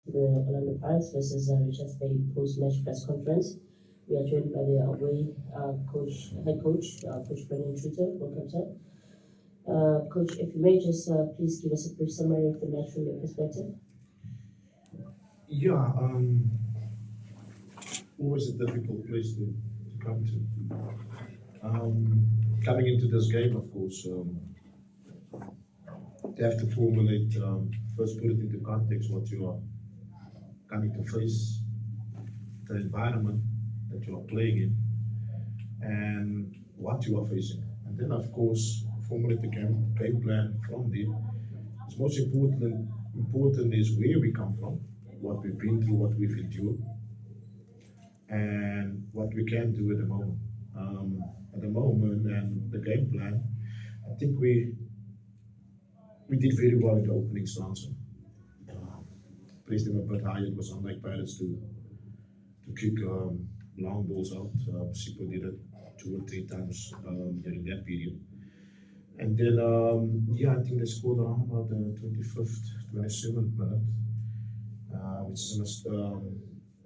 The Orlando Pirates versus Richards Bay post-match press conference. We are joined by the away head coach, Coach Brendon Truter. Welcome, sir. Coach, if you may just please give us a brief summary of the match from your perspective. Yeah, always a difficult place to come to. Coming into this game, of course, you have to formulate, first put it into context what you are coming to face, the environment that you are playing in, and what you are facing. And then, of course, formulate the game plan from there. It's most important is where we come from, what we've been through, what we've endured, and what we can do at the moment. At the moment, and the game plan, I think we did very well in the opening stance. Placed them a bit higher. It was unlike Pirates to kick long balls out. Sipo did it 2 or 3 times during that period. And then, I think they scored around about the 25th, 27th minute, which is a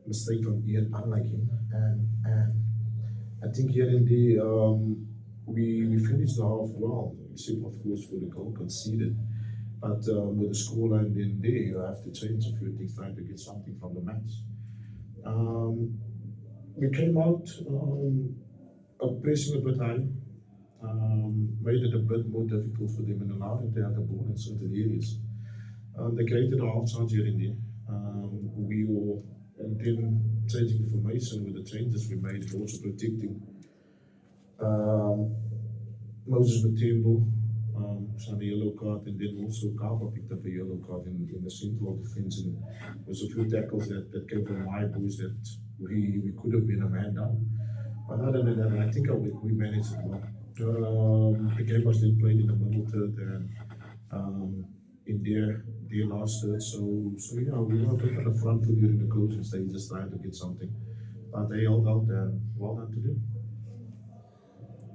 mistake from Ian, unlike him. And I think here in the we finished the half well, except of course for the goal conceded. But with the scoreline in there, you have to change a few things, trying to get something from the match. We came out pressing a bit high, made it a bit more difficult for them and allowed them to have the ball in certain areas. They created a half chance here and there. We were, and then changing the formation with the changes we made, also protecting Moses Matembo, signed a yellow card, and then also Kaba picked up a yellow card in the central defense. And there was a few tackles that came from my boys that we could have been a man down. But other than that, I think we managed it well. The game was then played in the middle third and in their last third. So yeah, we were a bit on the front foot during the closing stage, just trying to get something. But they held out and well done to them.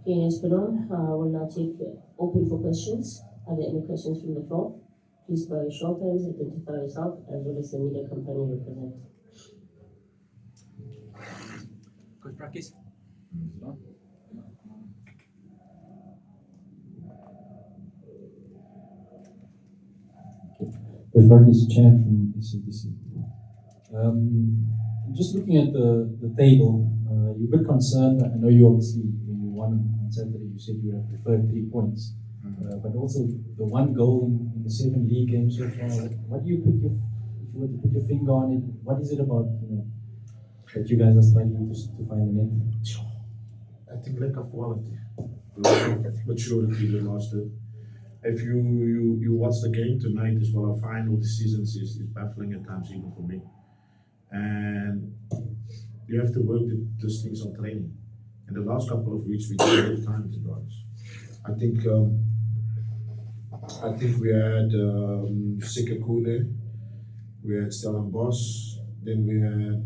Okay, yes, Brendon, we'll now take open for questions. Are there any questions from the floor? Please by show of hands, identify yourself as well as the media company you represent. Coach Prakis. Coach Prakis, Chan from SABC. Just looking at the table, you're a bit concerned. I know you obviously, when you won on Saturday, you said you would have preferred 3 points. But also the one goal in the 7 league games so far. What do you put if you were to put your finger on it, what is it about that you guys are struggling to find the net? I think lack of quality, lack of maturity the last day. If you watch the game tonight, is what I find all the seasons is baffling at times even for me. And you have to work these things on training. In the last couple of weeks, we didn't have time to be honest. I think we had Sikakune, we had Stellenbosch, then we had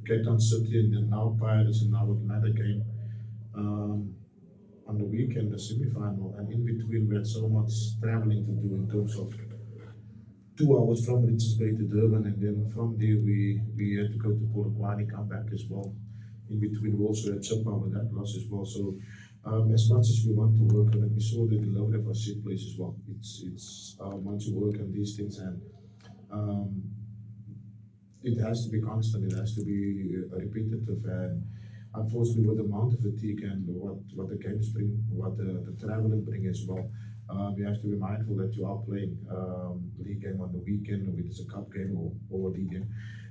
Cape Town City, and then now Pirates, and now another game on the weekend, the semi-final, and in between we had so much traveling to do in terms of 2 hours from Richards Bay to Durban, and then from there we had to go to Polokwane, come back as well. In between we also had Chippa with that loss as well. So as much as we want to work on it, we saw the load of our set place as well. It's once you work on these things, and it has to be constant, it has to be repetitive, and unfortunately with the amount of fatigue and what the games bring, what the traveling bring as well, you have to be mindful that you are playing league game on the weekend, whether it's a cup game or a league game,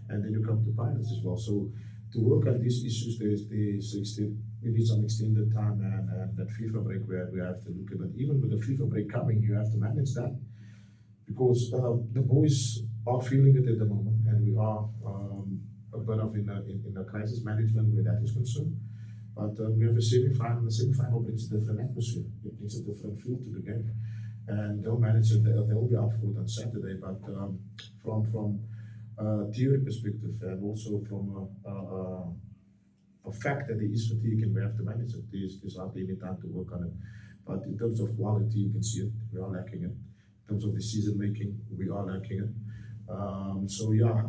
and then you come to Pirates as well. So to work on these issues, we need some extended time, and that FIFA break we have to look at it. Even with the FIFA break coming, you have to manage that, because the boys are feeling it at the moment, and we are a bit of in a crisis management where that is concerned. But we have a semi-final. The semi-final brings a different atmosphere. It brings a different feel to the game, and they'll manage it. They'll be up for it on Saturday. But from theory perspective, and also from a fact that there is fatigue and we have to manage it, there's hardly any time to work on it. But in terms of quality, you can see it. We are lacking it. In terms of decision making, we are lacking it. So yeah,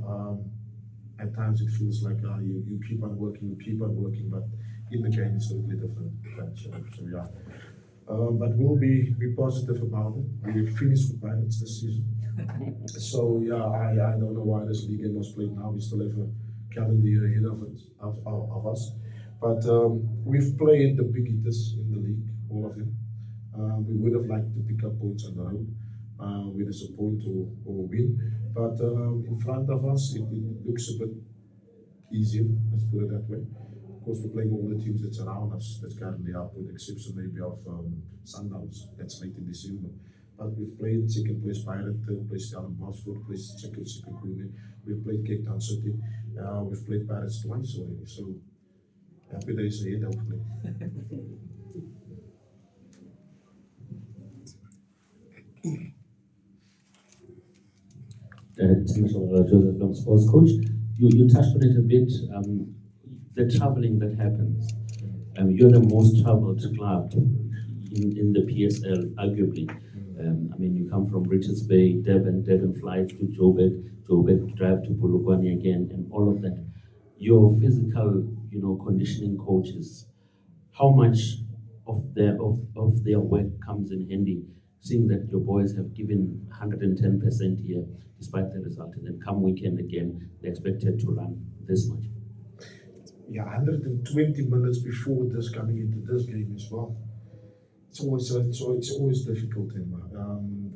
at times it feels like you you keep on working, but in the game it's totally different. So yeah, but we'll be positive about it. We finished with Pirates this season. So yeah, I don't know why this league game was played now. We still have a calendar year ahead of us. But we've played the big hitters in the league, all of them. We would have liked to pick up points on the road with a point or win. But in front of us, it looks a bit easier, let's put it that way. Of course, we're playing all the teams that's around us that's currently up, with the exception maybe of Sundowns, that's late in December. But we've played second place Pirate, third place Stellenbosch, fourth place Sekhukhune. We've played Cape Town City. We've played Pirates twice already. So happy days ahead, hopefully. International Joseph Long sports coach. You touched on it a bit. The traveling that happens. You're the most traveled club in the PSL, arguably. I mean, you come from Richards Bay, Devon flies to Joburg drive to Polokwane again, and all of that. Your physical, conditioning coaches, how much of their work comes in handy, seeing that your boys have given 110% here, despite the result, and then come weekend again, they're expected to run this much. Yeah, 120 minutes before this coming into this game as well. It's always difficult, Emma,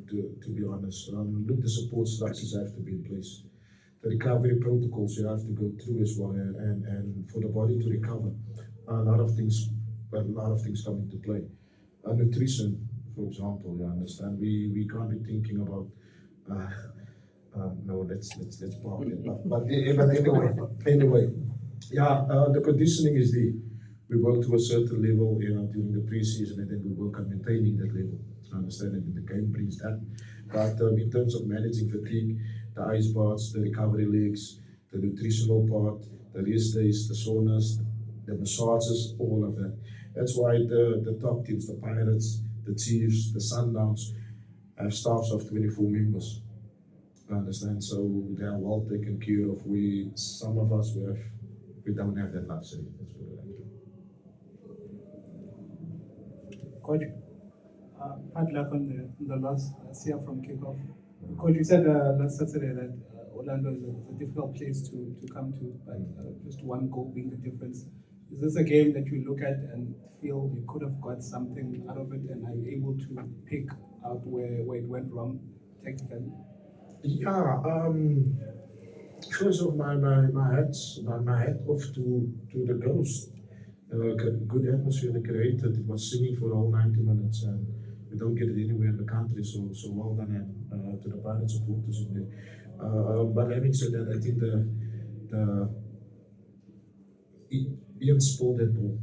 to be honest. Look, the support structures have to be in place. The recovery protocols you have to go through as well, and for the body to recover, a lot of things come into play. Nutrition, for example, you understand. We can't be thinking about. No, let's park it. But anyway, yeah, the conditioning is we work to a certain level, during the preseason, and then we work on maintaining that level. Understand that the game brings that. But in terms of managing fatigue, the ice baths, the recovery leagues, the nutritional part, the rest days, the saunas, the massages, all of that. That's why the top teams, the Pirates, the Chiefs, the Sundowns, have staffs of 24 members. Understand? So they are well taken care of. Some of us, we don't have that luxury. Let's put it that way. Coach, hard luck on the loss. Sia from kickoff. Coach, you said last Saturday that Orlando is a difficult place to come to, but just one goal being the difference. Is this a game that you look at and feel you could have got something out of it, and are you able to pick out where it went wrong tactically? Yeah. First of my hat off to the Ghost. Good atmosphere they created. It was singing for all 90 minutes, and we don't get it anywhere in the country. So well done to the Pirate supporters in there. But having said that, I think Ian spoiled that ball.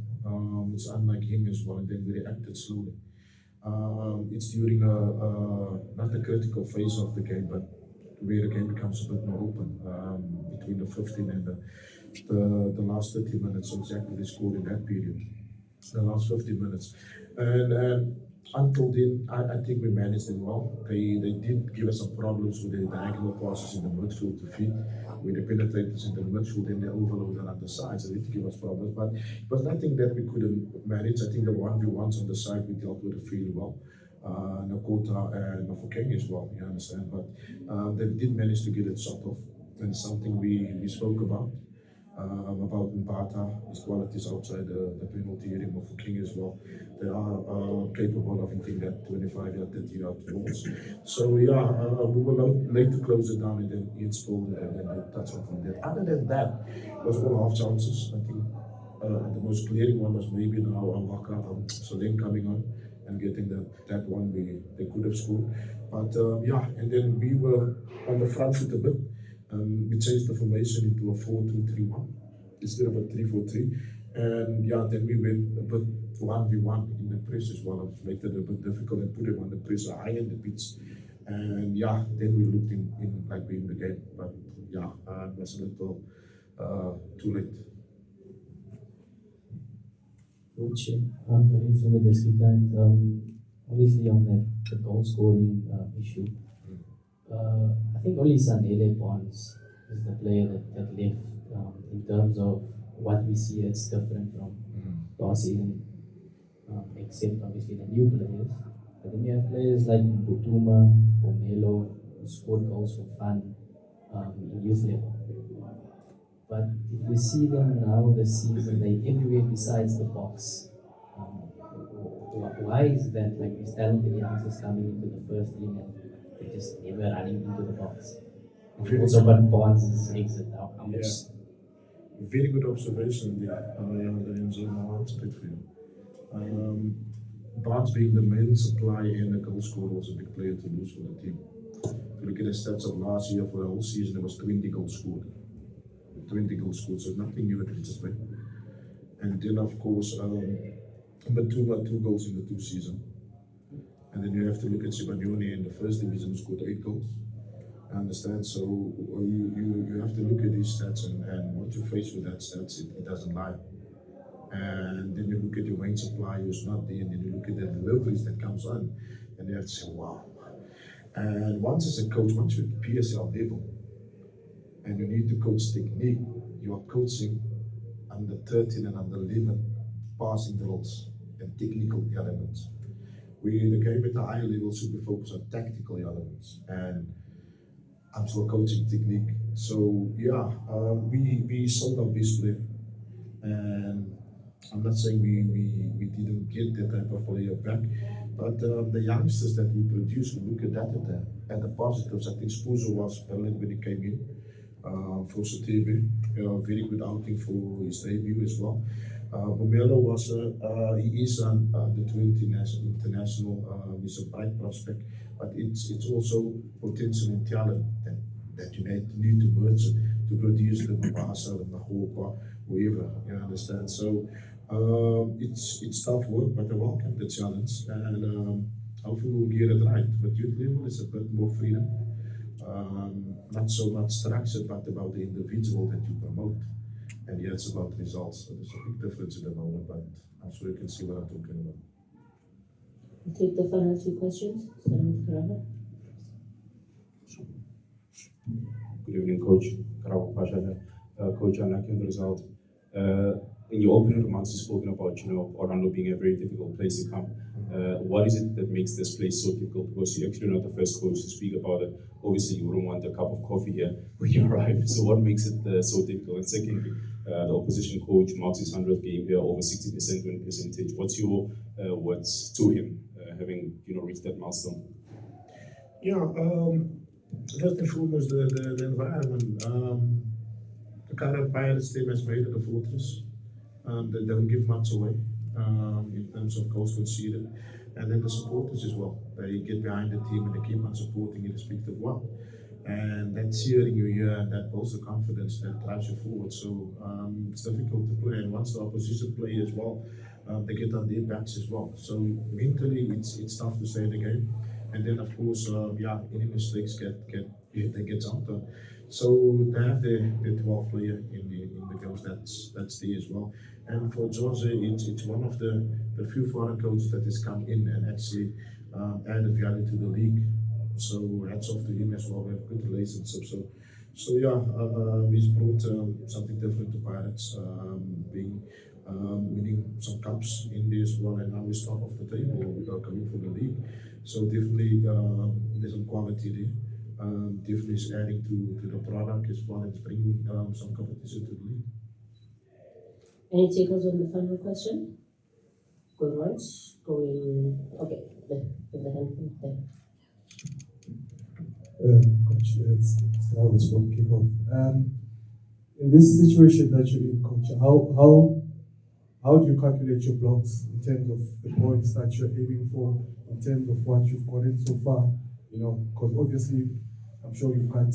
It's unlike him as well, and then we reacted slowly. It's during not a critical phase of the game, but where the game becomes a bit more open, between the 15 and the last 30 minutes. So exactly they scored in that period, the last 15 minutes. And until then, I think we managed it well. They did give us some problems with the diagonal passes in the midfield to feed. We the penetrators in the midfield and they overloaded on the sides. They did give us problems, but it was nothing that we couldn't manage. I think the 1v1s on the side we dealt with it fairly well. Nakota and Mafokeng as well, you understand. But they did manage to get it shut off, and something we spoke about Mpata, his qualities outside the penalty area, Mafokeng as well. They are capable of hitting that 25-yard, 30-yard balls. So yeah, we were late to close it down, and then Ian spoiled it, and then they touched on from there. Other than that, it was all half chances. I think the most glaring one was maybe now Awaka Soleng coming on and getting that one they could have scored. But yeah, and then we were on the front foot a bit. We changed the formation into a 4-2-3-1 instead of a 3-4-3. And yeah, then we went a bit 1v1 in the press as well, which made it a bit difficult and put him on the pressure high in the pitch. And yeah, then we looked in like we in the game. But yeah, it was a little too late. Coach, it's from the times. Obviously, on the goal scoring issue, I think only Sanele Bonds is the player that left in terms of what we see that's different from last season, except obviously the new players. But then you have players like Butuma, Omelo, who scored goals for fun in youth level. But if we see them now this season, they're everywhere besides the box. Why is that? Like these talented youngsters coming into the first team and they're just never running into the box. And also, but Bonds' exit, how much? Very good observation there, Lorenzo. I'll answer it for you. Barnes being the main supply and the goal scorer was a big player to lose for the team. If you look at the stats of last year, for the whole season, there was 20 goals scored. 20 goals scored, so nothing new at Richards Bay. And then, of course, Batuma, 2 goals in the 2 seasons. And then you have to look at Sibanyoni in the first division, who scored 8 goals. I understand, so you have to look at these stats, and what you face with that stats, it doesn't lie. And then you look at your main supply who's not there, and then you look at the deliveries that comes on, and you have to say, wow. And once as a coach, once you're at PSL level, and you need to coach technique, you are coaching under 13 and under 11 passing drills and technical elements. The game at the higher level should be focused on tactical elements, and I'm still coaching technique. So yeah, we sold our best player, and I'm not saying we didn't get that type of player back, but the youngsters that we produced, we look at that at the positives. I think Spuzo was brilliant when he came in for Satebe. Very good outing for his debut as well. Bomelo was he is the 20 international. He's a bright prospect, but it's also potential and talent that you need to merge to produce the Mabasa, the Mahopa, whoever, you understand. So it's tough work, but I welcome the challenge, and hopefully we'll get it right. But youth level is a bit more freedom, not so much structure, but about the individual that you promote. And yeah, it's about results. So there's a big difference in the moment, but I'm sure you can see what I'm talking about. We'll take the final 2 questions. Starting with Karaba. Good evening, Coach. Karabo Pasha here. Coach, I'm liking the result. In your opening remarks, you've spoken about, Orlando being a very difficult place to come. What is it that makes this place so difficult? Because you're actually not the first coach to speak about it. Obviously, you wouldn't want a cup of coffee here when you arrive. So what makes it so difficult? And secondly, the opposition coach marks his 100th game here, over 60% win percentage. What's your words to him, having reached that milestone? Yeah, first and foremost, the environment. The current Pirates team has made it a fortress. They don't give much away in terms of goals conceded. And then the supporters as well. They get behind the team and they keep on supporting irrespective of what. And that cheering you hear, and that builds the confidence that drives you forward. So it's difficult to play. And once the opposition play as well, they get on their backs as well. So mentally, it's tough to stay in the game. And then of course, any mistakes get jumped on. So they have the 12 player in the goals that's there as well. And for Jose, it's one of the few foreign coaches that has come in and actually added value to the league. So hats off to him as well. We have good relationship. So he's brought something different to Pirates, winning some cups in there as well, and now he's top of the table. We are coming for the league. So definitely there's some quality there. Definitely is adding to the product as well as bringing some competition to the league. Any takers on the final question? Going once, going, okay, with the hand there. Coach, it's Travis from Kickoff. In this situation that you're in, Coach, how do you calculate your blocks in terms of the points that you're aiming for, in terms of what you've gotten so far? Because obviously, I'm sure you've got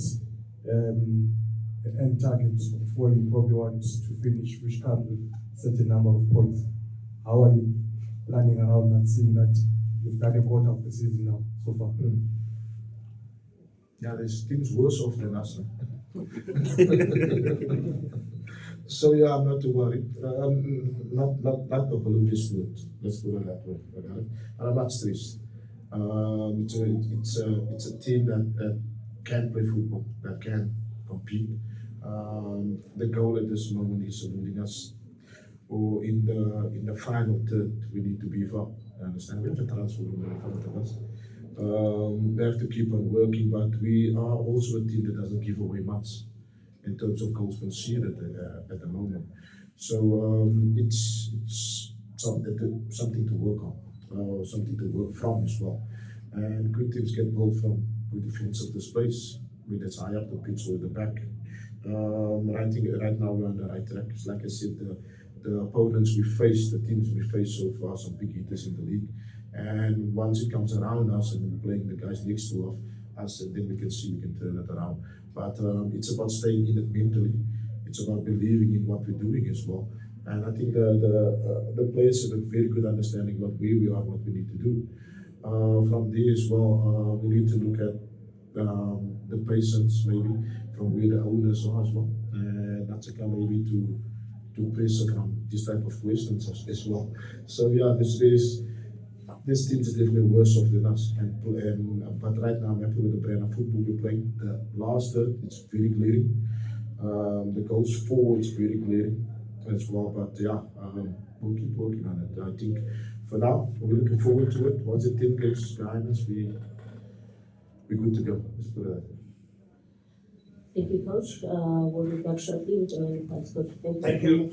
an end target of where you probably want to finish, which comes with a certain number of points. How are you planning around that, seeing that you've done a quarter of the season now so far? Yeah, there's teams worse off than us. So yeah, I'm not too worried. Not oblivious to it. Let's put it that way. And I'm not stressed. It's a team that can play football, that can compete. The goal at this moment is leading us, or in the final third, we need to beef up. I understand we have a transfer window in front of us. We have to keep on working, but we are also a team that doesn't give away much in terms of goals conceded at the moment. So it's something to work on, something to work from as well. And good teams get built from good defensive displays, whether it's high up the pitch or the back. Right now we're on the right track. It's like I said, the opponents we face, the teams we face so far, some big hitters in the league. And once it comes around us and we're playing the guys next to us, and then we can see we can turn it around. But it's about staying in it mentally. It's about believing in what we're doing as well. And I think the players have a very good understanding what where we are, what we need to do. From there as well, we need to look at the patients maybe from where the owners are as well, and not to come maybe to pressure from this type of questions as well. So yeah, this team is definitely worse off than us. But right now I'm happy with the brand of football we're playing. The last third, it's very glaring. The goals forward is very glaring as well. But yeah, we'll keep working on it. I think for now we're looking forward to it. Once the 10 games is behind us, we're good to go. Let's put it that way. Thank you, Coach. We'll be back shortly with our reports, Coach. Thank you. Thank you.